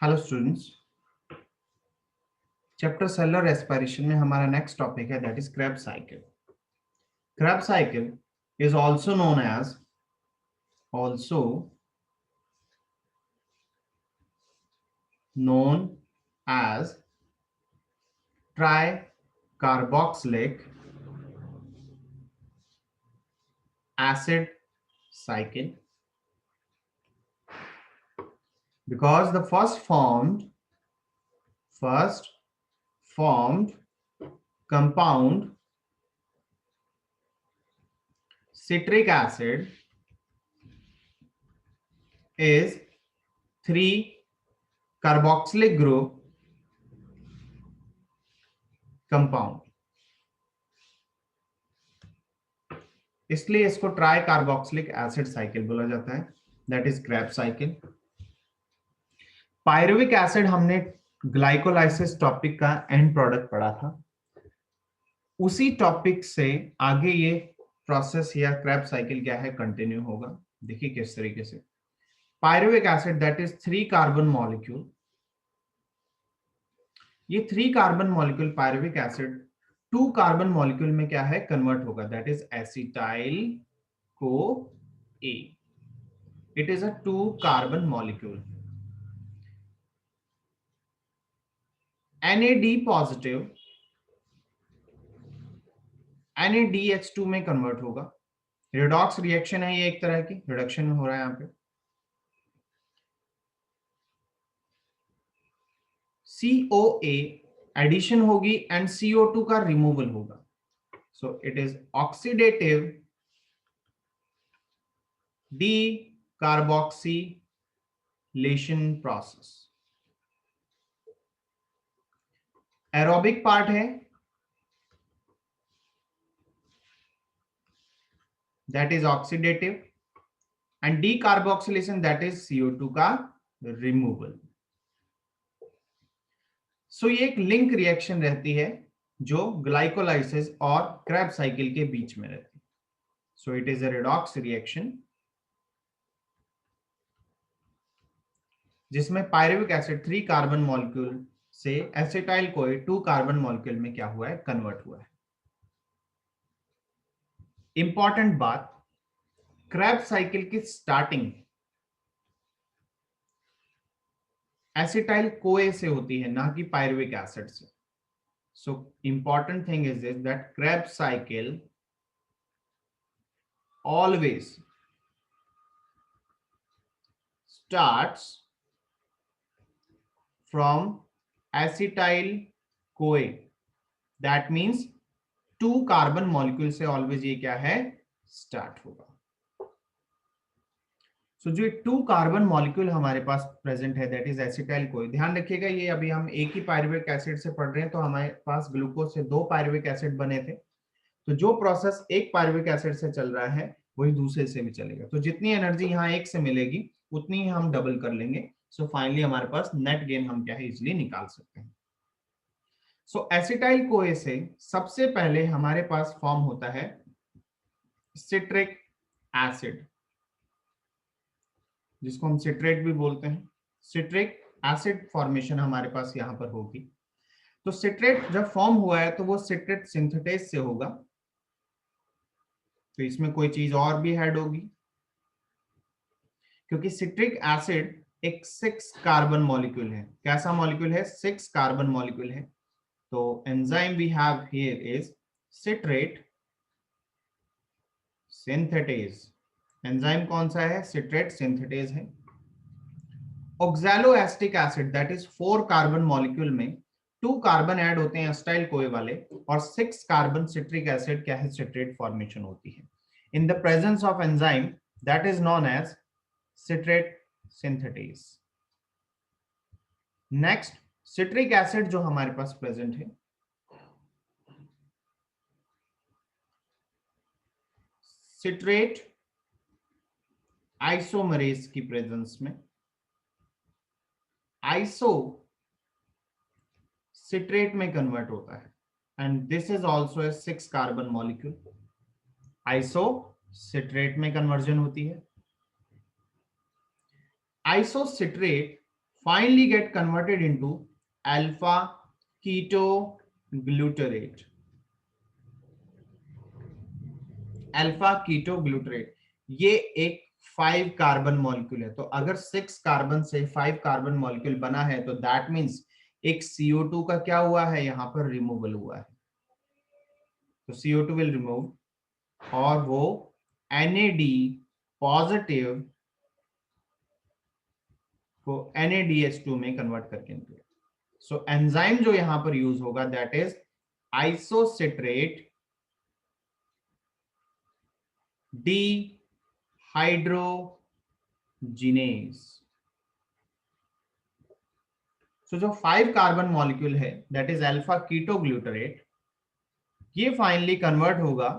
Hello students, chapter cellular respiration में हमारा next topic है that is Krebs cycle. Krebs cycle is also known as tricarboxylic acid cycle because the first formed compound citric acid is 3-carboxylic group compound. इसलिए इसको try carboxylic acid cycle बोला जाता है, that is Krebs cycle. Pyruvic acid हमने glycolysis topic का and product पढ़ा था. उसी टॉपिक से आगे ये प्रोसेस या क्रेब्स साइकिल क्या है कंटिन्यू होगा. देखिए किस तरीके से. Pyruvic acid that is 3 carbon molecule. ये 3 carbon molecule pyruvic acid 2 carbon molecule में क्या है कन्वर्ट होगा, that is acetyl co A. It is a 2 carbon molecule. NAD positive NADH2 में कन्वर्ट होगा. रिडॉक्स रिएक्शन है ये, एक तरह की रिडक्शन में हो रहा है यहां पे. COA एडिशन होगी एंड CO2 का रिमूवल होगा. So it is oxidative decarboxylation process. Aerobic part है that is oxidative and decarboxylation that is CO2 का removal. So ये एक लिंक रिएक्शन रहती है जो ग्लाइकोलाइसिस और क्रेब्स साइकिल के बीच में रहती है. So it is a redox reaction जिसमें पायरुविक एसिड 3 कार्बन मॉलिक्यूल से एसिटाइल कोए 2 कार्बन मॉलिक्यूल में क्या हुआ है कन्वर्ट हुआ है. इंपॉर्टेंट बात, क्रेब्स साइकिल की स्टार्टिंग एसिटाइल कोए से होती है, ना कि पायरुविक एसिड से. So important thing is this, that Krebs cycle always starts from acetyl CoA. That means 2 carbon molecule से ऑलवेज ये क्या है स्टार्ट होगा. सो जो 2 कार्बन मॉलिक्यूल हमारे पास प्रेजेंट है दैट इज एसिटाइल कोए. ध्यान रखिएगा ये अभी हम एक ही पायरुविक एसिड से पढ़ रहे हैं, तो हमारे पास ग्लूकोज से 2 पायरुविक एसिड बने थे. तो जो प्रोसेस एक पायरुविक एसिड से चल रहा है वही दूसरे से भी चलेगा. तो जितनी एनर्जी यहाँ एक से मिलेगी उतनी ही हम डबल कर लेंगे. सो फाइनली हमारे पास नेट गेन हम क्या है इजिली निकाल सकते हैं. सो एसिटाइल कोए से सबसे पहले हमारे पास फॉर्म होता है सिट्रिक एसिड, जिसको हम सिट्रेट भी बोलते हैं. सिट्रिक एसिड फॉर्मेशन हमारे पास यहाँ पर होगी. तो सिट्रेट जब फॉर्म हुआ है तो वो सिट्रेट सिंथेटेज से होगा. तो इसमें कोई चीज और भी ऐड होगी क्योंकि सिट्रिक एसिड एक 6 कार्बन मॉलिक्यूल है. कैसा मॉलिक्यूल है? 6 कार्बन मॉलिक्यूल है. तो enzyme we have here is citrate synthetase. Enzyme कौन सा है? सिट्रेट सिंथेटेज है. Oxaloacetic acid that is 4 carbon molecule में 2 कार्बन ऐड होते हैं एसिटाइल कोए वाले और 6 कार्बन सिट्रिक एसिड क्या है सिट्रेट फॉर्मेशन होती है. In the presence of enzyme that is known as citrate synthetase. Next citric acid जो हमारे पास प्रेजेंट है, सिट्रेट आइसोमरेज की प्रेजेंस में आइसो सिट्रेट में कन्वर्ट होता है and this is also a 6 carbon molecule. Isocitrate में कन्वर्जन होती है. Isocitrate finally get converted into alpha ketoglutarate. Alpha ketoglutarate ये एक 5 कार्बन मॉलिक्यूल है। तो अगर 6 कार्बन से 5 कार्बन मॉलिक्यूल बना है तो दैट मींस एक CO2 का क्या हुआ है, यहां पर रिमूवल हुआ है। तो CO2 विल रिमूव और वो NAD पॉजिटिव को NADH2 में कन्वर्ट करके निकले। सो एंजाइम जो यहां पर यूज होगा दैट इज आइसोसिट्रेट dehydrogenase। सो जो 5 कार्बन मॉलिक्यूल है दैट इज अल्फा कीटोग्लूटरेट, ये फाइनली कन्वर्ट होगा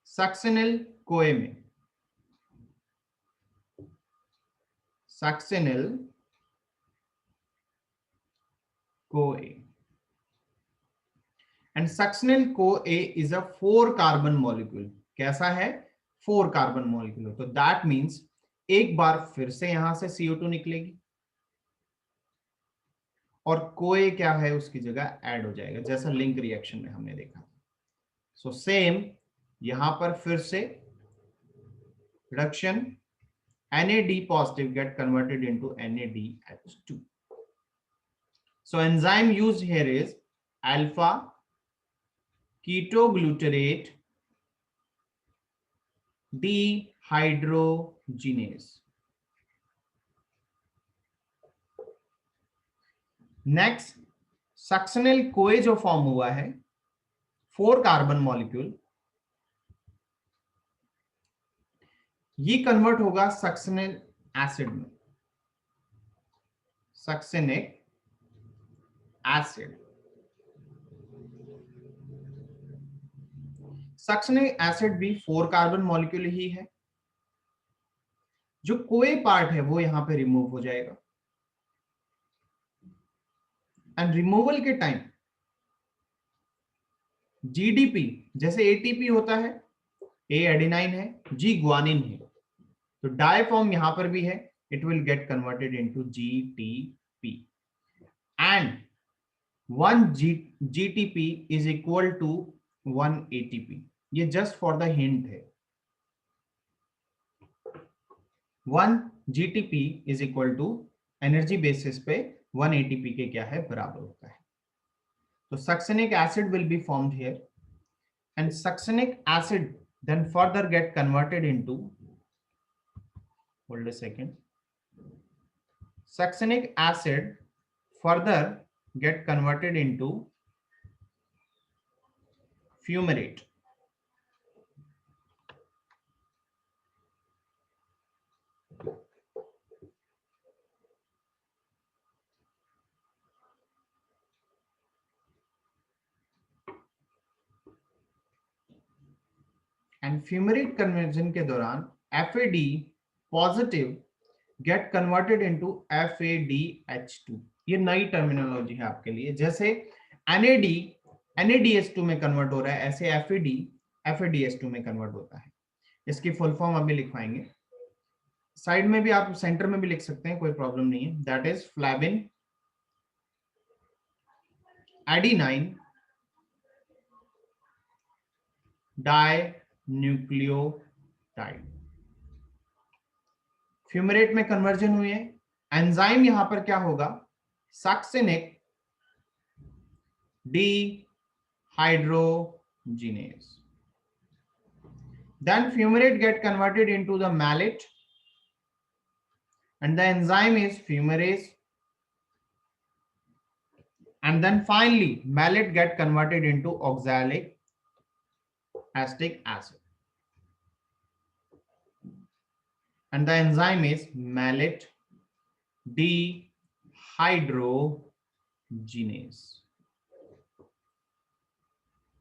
सक्सिनिल कोए में। सक्सिनिल कोए एंड सक्सिनिल कोए इज अ 4 कार्बन मॉलिक्यूल। कैसा है? 4 कार्बन मॉलिक्यूल। तो दैट मींस एक बार फिर से यहां से CO2 निकलेगी और कोए क्या है उसकी जगह ऐड हो जाएगा, जैसा लिंक रिएक्शन में हमने देखा। सो सेम यहां पर फिर से reduction, NAD positive get converted into NADH2. So enzyme used here is alpha ketoglutarate dehydrogenase. Next succinyl कोए जो फॉर्म हुआ है 4 कार्बन मॉलिक्यूल, ये कन्वर्ट होगा सक्सिनिल एसिड में। सक्सिनिक एसिड, सक्सिनिक एसिड भी 4 कार्बन मॉलिक्यूल ही है। जो कोए पार्ट है वो यहां पे रिमूव हो जाएगा एंड रिमूवल के टाइम GDP, जैसे ATP होता है, A एडेनाइन है, G ग्वानिन है, तो डाई फॉर्म यहां पर भी है, it will get converted into GTP and 1 GTP is equal to 1 ATP। ये जस्ट फॉर द हिंट है। 1 GTP is equal to energy basis पे 1 ATP के क्या है, बराबर होता है। तो succinic acid will be formed here and succinic acid then further get converted into, hold a second, succinic acid further get converted into fumarate. And fumarate conversion के दौरान FAD positive gate converted into FADH2। ये नई terminology है आपके लिए। जैसे NAD NADH2 में convert हो रहा है, ऐसे FAD FADH2 में कन्वर्ट होता है। इसकी फुल फॉर्म अभी लिखवाएंगे, साइड में भी आप सेंटर में भी लिख सकते हैं, कोई प्रॉब्लम नहीं है। That is फ्लैविन adenine dinucleotide. Fumarate में कन्वर्जन हुई है। एंजाइम यहां पर क्या होगा, succinic dehydrogenase. Then fumarate get converted into the malate and the enzyme is fumarase, and then finally malate get converted into oxalic acetic acid and the enzyme is malate dehydrogenase.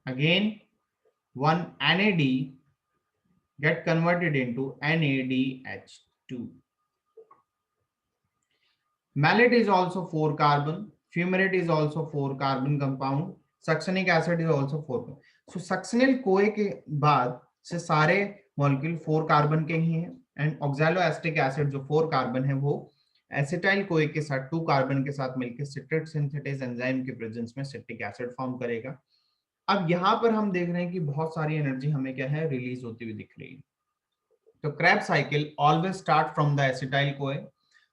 Again 1 NAD get converted into NADH2. Malate is also 4 carbon, fumarate is also 4 carbon compound, succinic acid is also 4. So succinyl CoA के बाद से सारे molecule 4 carbon के ही हैं and oxaloacetic acid जो 4 carbon है वो acetyl CoA के साथ 2 कार्बन के साथ मिलकर सिट्रेट सिंथेटेज एंजाइम के प्रेजेंस में सिट्रिक एसिड फॉर्म करेगा। अब यहाँ पर हम देख रहे हैं कि बहुत सारी एनर्जी हमें क्या है रिलीज होती हुई दिख रही है। तो Krebs cycle always start from the acetyl CoA.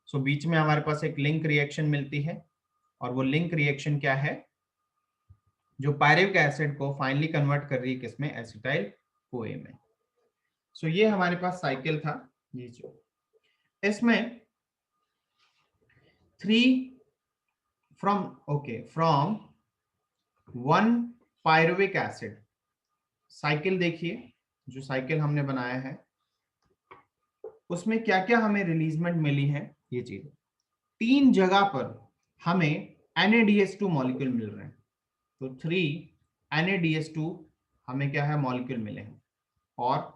सो बीच में हमारे पास एक लिंक रिएक्शन मिलती है और वो लिंक रिएक्शन क्या है, जो पायरुविक एसिड को फाइनली कन्वर्ट कर रही है किसमें, एसिटाइल कोए में। सो ये हमारे पास साइकिल था। ये जो इसमें 3 फ्रॉम 1 पायरुविक एसिड, साइकिल देखिए जो साइकिल हमने बनाया है उसमें क्या क्या हमें रिलीजमेंट मिली है। ये चीज 3 जगह पर हमें NADH2 मॉलिक्यूल मिल रहे हैं। तो 3 NADH2 हमें क्या है मॉलिक्यूल मिले हैं और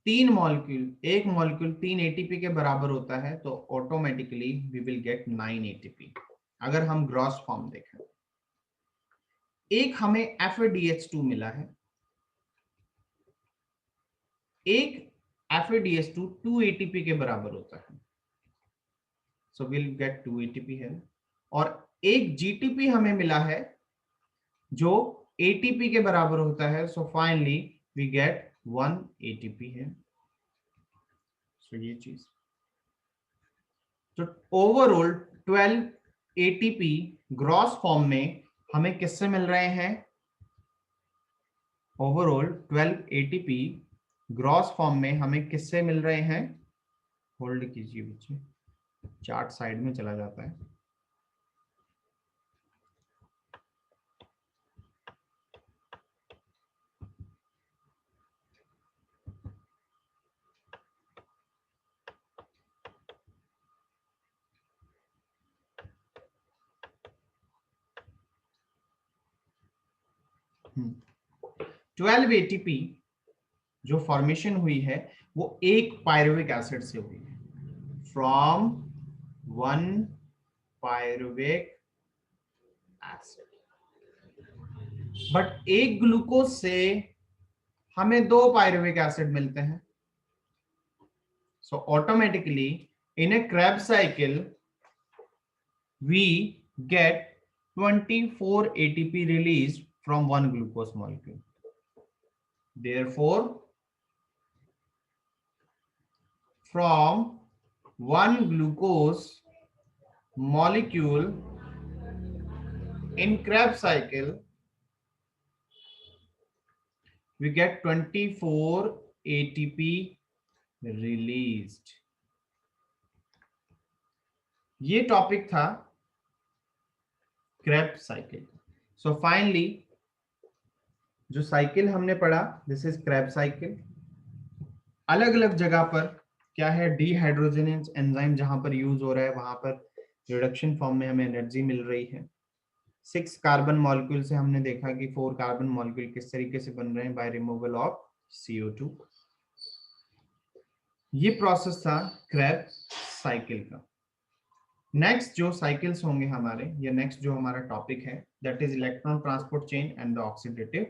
3 मॉलिक्यूल, एक मॉलिक्यूल 3 ATP के बराबर होता है तो automatically we will get 9 ATP अगर हम ग्रॉस फॉर्म देखें। एक हमें FADH2 मिला है, एक FADH2 2 ATP के बराबर होता है, सो विल गेट 2 ATP है, और एक GTP हमें मिला है जो ATP के बराबर होता है, so finally we get 1 ATP है। सो ये चीज, तो ओवरऑल 12 ATP ग्रॉस फॉर्म में हमें किससे मिल रहे हैं, ओवरऑल 12 ATP ग्रॉस फॉर्म में हमें किससे मिल रहे हैं, होल्ड कीजिए बच्चे, चार्ट साइड में चला जाता है। हम्म 12 ATP जो फॉर्मेशन हुई है वो एक पायरुविक एसिड से हुई है, फ्रॉम 1 पायरुविक एसिड। बट एक ग्लूकोज से हमें 2 पायरुविक एसिड मिलते हैं। So automatically in a Kreb cycle we get 24 ATP released from 1 glucose molecule. Therefore, from 1 glucose molecule in Krebs cycle, we get 24 ATP released. ये topic था Krebs cycle. So finally, जो cycle हमने पढ़ा, this is Krebs cycle. अलग अलग जगह पर क्या है, डीहाइड्रोजनेज एंजाइम जहां पर यूज हो रहा है वहां पर रिडक्शन फॉर्म में हमें एनर्जी मिल रही है। 6 कार्बन मॉलिक्यूल से हमने देखा कि 4 कार्बन मॉलिक्यूल किस तरीके से बन रहे हैं, बाय रिमूवल ऑफ CO2। ये प्रोसेस था Krebs साइकिल का। नेक्स्ट जो साइकिल्स होंगे हमारे, या नेक्स्ट जो हमारा टॉपिक है, that is electron transport chain and the oxidative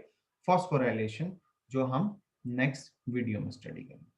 phosphorylation, जो हम नेक्स्ट वीडियो में स्टडी करेंगे।